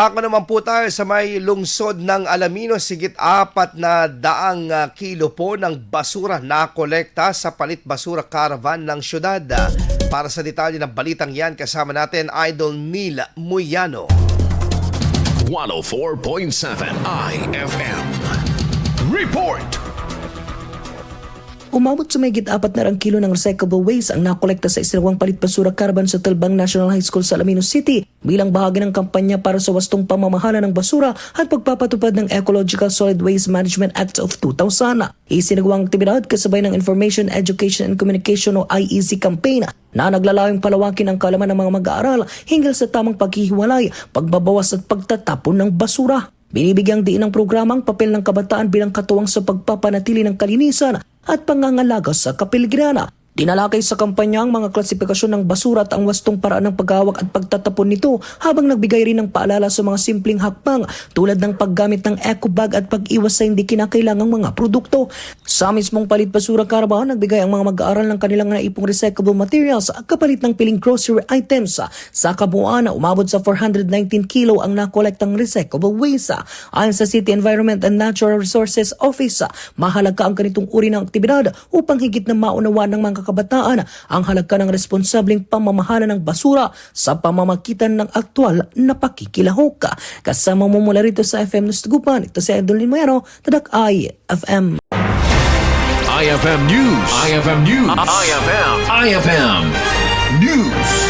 Ako naman po tayo sa may lungsod ng Alaminos, sigit 400 kilo po ng basura na kolekta sa palit basura caravan ng syudad. Para sa detalye ng balitang yan, kasama natin Idol Neil Muyano. 104.7 IFM Report. Umabot sa mahigit 400 kilo ng recyclable waste ang nakolekta sa isinagawang palit basura caravan sa Talbang National High School sa Alaminos City bilang bahagi ng kampanya para sa wastong pamamahala ng basura at pagpapatupad ng Ecological Solid Waste Management Act of 2000. Isinagawang aktibidad kasabay ng Information, Education and Communication o IEC campaign na naglalayong palawakin ang kaalaman ng mga mag-aaral hinggil sa tamang paghihiwalay, pagbabawas at pagtatapon ng basura. Binibigyang diin ng programa ang papel ng kabataan bilang katuwang sa pagpapanatili ng kalinisan at pangangalaga sa kapaligiran. Dinalakay sa kampanya ang mga klasifikasyon ng basura at ang wastong paraan ng paghawak at pagtatapon nito habang nagbigay rin ng paalala sa mga simpleng hakbang tulad ng paggamit ng eco bag at pag-iwas sa hindi kinakailangang mga produkto. Sa mismong palit basura caravan, nagbigay ang mga mag-aaral ng kanilang naipong recyclable materials kapalit ng piling grocery items. Sa kabuuan, umabot sa 419 kilo ang nakolektang recyclable waste. Ayon sa City Environment and Natural Resources Office, mahalaga ang ganitong uri ng aktibidad upang higit na maunawaan ng mga kabataan ang halaga ng responsableng pamamahala ng basura sa pamamagitan ng aktwal na pakikilahok. Kasama mo mula rito sa FM News Tugupan, ito si Idol Muyano, Tadak IFM. IFM News. IFM News. IFM News.